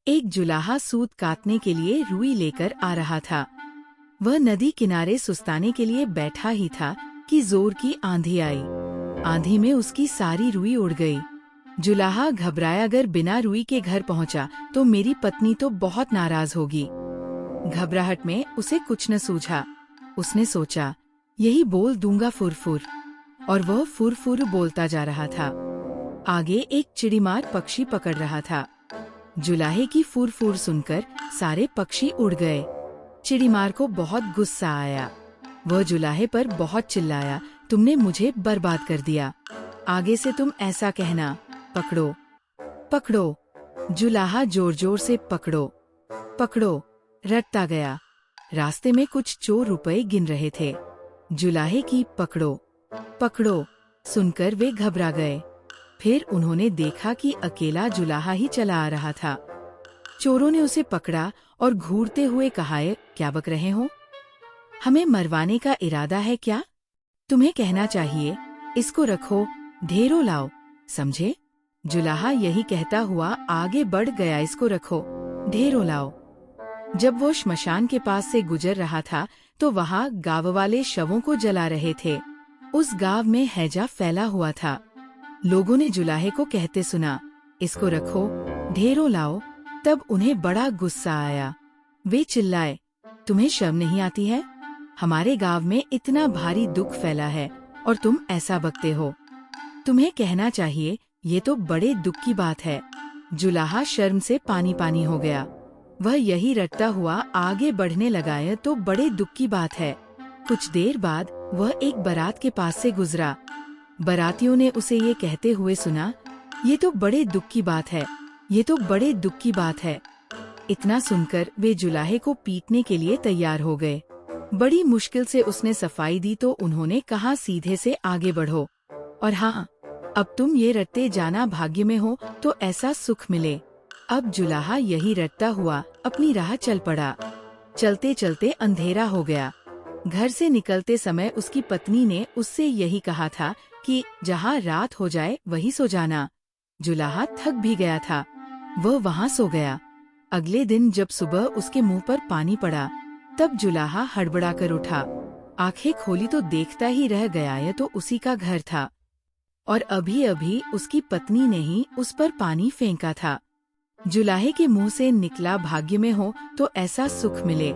एक जुलाहा सूत काटने के लिए रुई लेकर आ रहा था। वह नदी किनारे सुस्ताने के लिए बैठा ही था कि जोर की आंधी आई। आंधी में उसकी सारी रुई उड़ गई। जुलाहा घबराया, अगर बिना रुई के घर पहुंचा तो मेरी पत्नी तो बहुत नाराज होगी। घबराहट में उसे कुछ न सूझा। उसने सोचा, यही बोल दूंगा फुरफुर, और वह फुरफुर बोलता जा रहा था। आगे एक चिड़ीमार पक्षी पकड़ रहा था। जुलाहे की फुरफुर सुनकर सारे पक्षी उड़ गए। चिड़ीमार को बहुत गुस्सा आया। वह जुलाहे पर बहुत चिल्लाया, तुमने मुझे बर्बाद कर दिया। आगे से तुम ऐसा कहना, पकड़ो पकड़ो। जुलाहा जोर जोर से पकड़ो पकड़ो रटता गया। रास्ते में कुछ चोर रुपए गिन रहे थे। जुलाहे की पकड़ो पकड़ो सुनकर वे घबरा गए। फिर उन्होंने देखा कि अकेला जुलाहा ही चला आ रहा था। चोरों ने उसे पकड़ा और घूरते हुए कहा, क्या बक रहे हो? हमें मरवाने का इरादा है क्या? तुम्हें कहना चाहिए, इसको रखो, ढेरों लाओ, समझे? जुलाहा यही कहता हुआ आगे बढ़ गया, इसको रखो, ढेरों लाओ। जब वो श्मशान के पास से गुजर रहा था तो वहाँ गाँव वाले शवों को जला रहे थे। उस गाँव में हैजा फैला हुआ था। लोगों ने जुलाहे को कहते सुना, इसको रखो, ढेरों लाओ। तब उन्हें बड़ा गुस्सा आया। वे चिल्लाए, तुम्हें शर्म नहीं आती है? हमारे गांव में इतना भारी दुख फैला है और तुम ऐसा बकते हो। तुम्हें कहना चाहिए, ये तो बड़े दुख की बात है। जुलाहा शर्म से पानी पानी हो गया। वह यही रटता हुआ आगे बढ़ने लगा, तो बड़े दुख की बात है। कुछ देर बाद वह एक बारात के पास से गुजरा। बारातियों ने उसे ये कहते हुए सुना, ये तो बड़े दुख की बात है, ये तो बड़े दुख की बात है। इतना सुनकर वे जुलाहे को पीटने के लिए तैयार हो गए। बड़ी मुश्किल से उसने सफाई दी तो उन्होंने कहा, सीधे से आगे बढ़ो, और हाँ, अब तुम ये रटते जाना, भाग्य में हो तो ऐसा सुख मिले। अब जुलाहा यही रटता हुआ अपनी राह चल पड़ा। चलते चलते अंधेरा हो गया। घर से निकलते समय उसकी पत्नी ने उससे यही कहा था कि जहाँ रात हो जाए वहीं सो जाना। जुलाहा थक भी गया था, वह वहाँ सो गया। अगले दिन जब सुबह उसके मुंह पर पानी पड़ा तब जुलाहा हड़बड़ा कर उठा। आंखें खोली तो देखता ही रह गया, यह तो उसी का घर था और अभी अभी उसकी पत्नी ने ही उस पर पानी फेंका था। जुलाहे के मुंह से निकला, भाग्य में हो तो ऐसा सुख मिले।